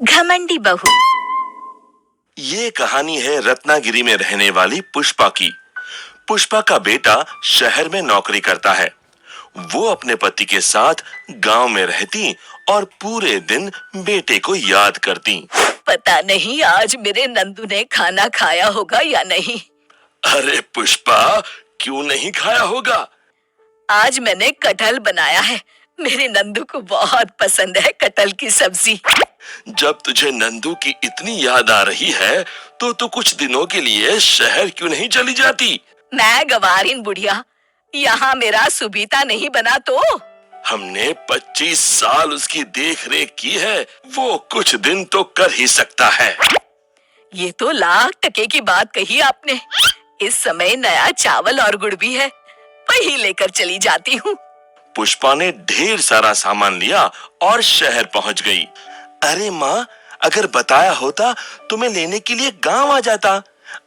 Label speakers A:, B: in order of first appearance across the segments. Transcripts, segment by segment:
A: घमंडी बहू।
B: ये कहानी है रत्नागिरी में रहने वाली पुष्पा की। पुष्पा का बेटा शहर में नौकरी करता है। वो अपने पति के साथ गांव में रहती और पूरे दिन बेटे को याद करती।
A: पता नहीं आज मेरे नंदू ने खाना खाया होगा या नहीं।
B: अरे पुष्पा, क्यों नहीं खाया होगा?
A: आज मैंने कटहल बनाया है। मेरे नंदू को बहुत पसंद है कटहल की सब्जी।
B: जब तुझे नंदू की इतनी याद आ रही है तो तू कुछ दिनों के लिए शहर क्यों नहीं चली जाती?
A: मैं गवारीन बुढ़िया, यहाँ मेरा सुबीता नहीं बना तो?
B: हमने 25 साल उसकी देख रेख की है, वो कुछ दिन तो कर ही सकता है।
A: ये तो लाख टके की बात कही आपने। इस समय नया चावल और गुड़ भी है, वही लेकर चली जाती हूँ।
B: पुष्पा ने ढेर सारा सामान लिया और शहर पहुँच गई। अरे माँ, अगर बताया होता तो मैं लेने के लिए गांव आ जाता।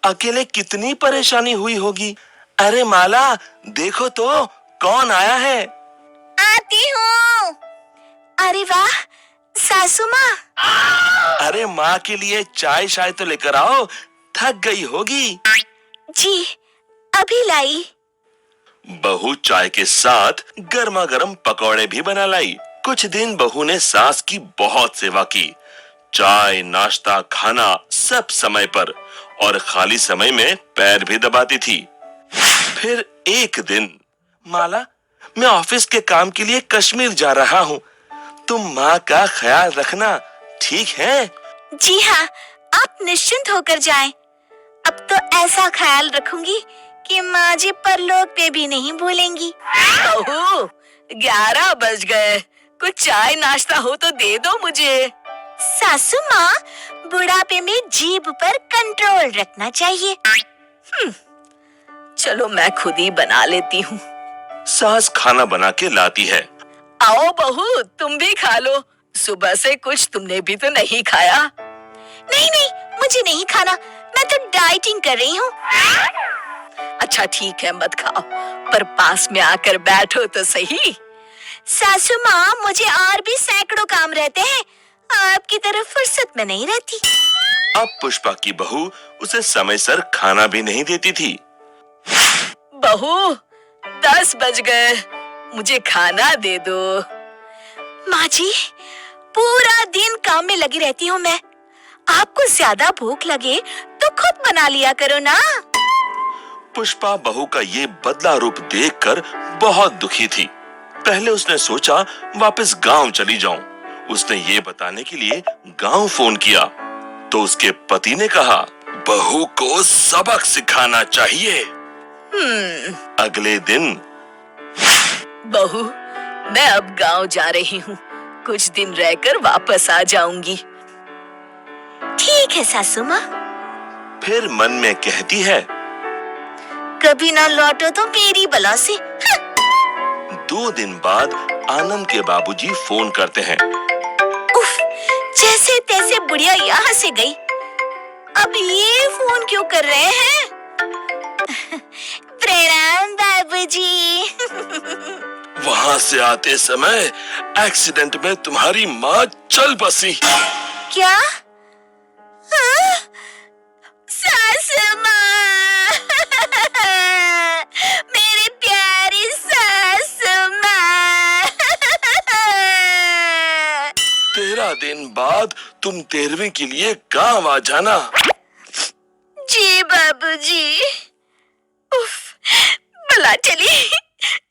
B: अकेले कितनी परेशानी हुई होगी। अरे माला, देखो तो कौन आया है।
A: आती हूँ। अरे वाह, सासू माँ।
B: अरे माँ के लिए चाय शाय तो लेकर आओ, थक गई होगी।
A: जी, अभी लाई।
B: बहू चाय के साथ गर्मा गर्म पकौड़े भी बना लाई। कुछ दिन बहू ने सास की बहुत सेवा की। चाय, नाश्ता, खाना सब समय पर और खाली समय में पैर भी दबाती थी। फिर एक दिन, माला, मैं ऑफिस के काम के लिए कश्मीर जा रहा हूँ। तुम माँ का ख्याल रखना, ठीक है?
A: जी हाँ, आप निश्चिंत होकर जाएं। अब तो ऐसा ख्याल रखूंगी कि माँ जी परलोक पे भी नहीं भूलेंगी। बहू, 11 बज गए। कुछ चाय नाश्ता हो तो दे दो मुझे। सासू माँ, बुढ़ापे में जीभ पर कंट्रोल रखना चाहिए। चलो मैं खुद ही बना लेती हूँ।
B: सास खाना बना के लाती है।
A: आओ बहू, तुम भी खा लो। सुबह से कुछ तुमने भी तो नहीं खाया। नहीं नहीं, मुझे नहीं खाना, मैं तो डाइटिंग कर रही हूँ। अच्छा ठीक है, मत खाओ, पर पास में आकर बैठो तो सही। सासू माँ, मुझे और भी सैकड़ों काम रहते हैं, आपकी तरफ फुर्सत में नहीं रहती।
B: अब पुष्पा की बहू उसे समय सर खाना भी नहीं देती थी।
A: बहू, 10 बज गए, मुझे खाना दे दो। माँ जी, पूरा दिन काम में लगी रहती हूँ मैं। आपको ज्यादा भूख लगे तो खुद बना लिया करो ना।
B: पुष्पा बहू का ये बदला रूप देखकर बहुत दुखी थी। पहले उसने सोचा वापस गांव चली जाऊं। उसने ये बताने के लिए गांव फोन किया तो उसके पति ने कहा, बहू को सबक सिखाना चाहिए। अगले दिन,
A: बहू, मैं अब गांव जा रही हूँ, कुछ दिन रहकर वापस आ जाऊंगी। ठीक है सासू माँ।
B: फिर मन में कहती है,
A: कभी ना लौटो तो मेरी बला से।
B: 2 दिन बाद आनंद के बाबूजी फोन करते हैं।
A: उफ, जैसे तैसे बुढ़िया यहाँ से गई। अब ये फोन क्यों कर रहे हैं? प्रणाम बाबूजी।
B: वहाँ से आते समय एक्सीडेंट में तुम्हारी माँ चल बसी।
A: क्या? हाँ? सासू माँ। मेरी प्यारी सासू माँ।
B: 13 दिन बाद तुम 13वीं के लिए गांव आ जाना।
A: जी बाबूजी। उफ, भला चली।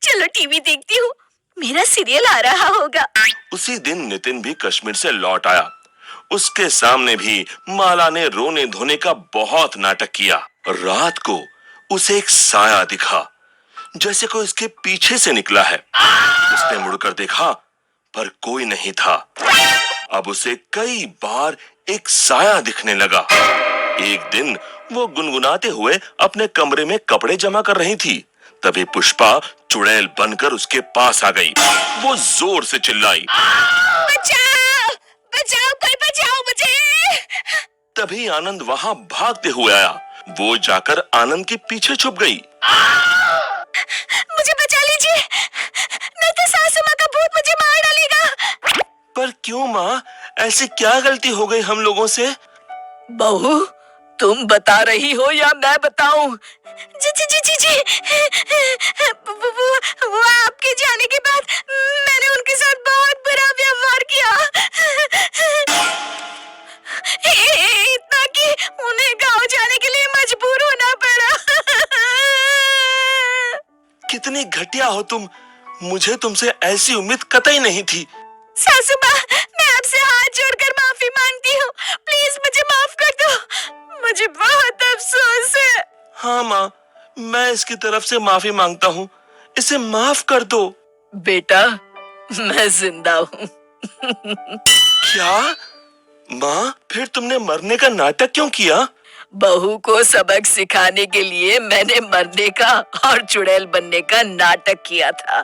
A: चलो टीवी देखती हूँ, मेरा सीरियल आ रहा होगा।
B: उसी दिन नितिन भी कश्मीर से लौट आया। उसके सामने भी माला ने रोने धोने का बहुत नाटक किया। रात को उसे एक साया दिखा, जैसे कोई उसके पीछे से निकला है। उसने मुड़कर देखा पर कोई नहीं था। अब उसे कई बार एक साया दिखने लगा। एक दिन वो गुनगुनाते हुए अपने कमरे में कपड़े जमा कर रही थी। तभी पुष्पा चुड़ैल बनकर उसके पास आ गई। वो जोर से चिल्लाई,
A: बचाओ, बचाओ, कोई बचाओ मुझे।
B: तभी आनंद वहां भागते हुए आया। वो जाकर आनंद के पीछे छुप गई।
A: मुझे बचा लीजिए, नहीं तो सासू माँ का भूत मुझे मार डालेगा।
B: पर क्यों माँ, ऐसी क्या गलती हो गई हम लोगों से?
A: बहू, तुम बता रही हो या मैं बताऊं? जी जी जी जी जी, वो आपके जाने के बाद मैंने उनके साथ बहुत बुरा व्यवहार किया। इतना कि उन्हें गांव जाने के लिए मजबूर होना पड़ा।
B: कितनी घटिया हो तुम। मुझे तुमसे ऐसी उम्मीद कतई नहीं थी।
A: सासू माँ, मैं आपसे हाथ जोड़कर माफी मांगती हूँ। प्लीज मुझे माफ कर दो। मुझे बहुत अफसोस है।
B: हाँ माँ, मैं इसकी तरफ से माफी मांगता हूँ। इसे माफ कर दो।
A: बेटा, मैं जिंदा हूँ।
B: क्या? माँ, फिर तुमने मरने का नाटक क्यों किया?
A: बहू को सबक सिखाने के लिए मैंने मरने का और चुड़ैल बनने का नाटक किया था।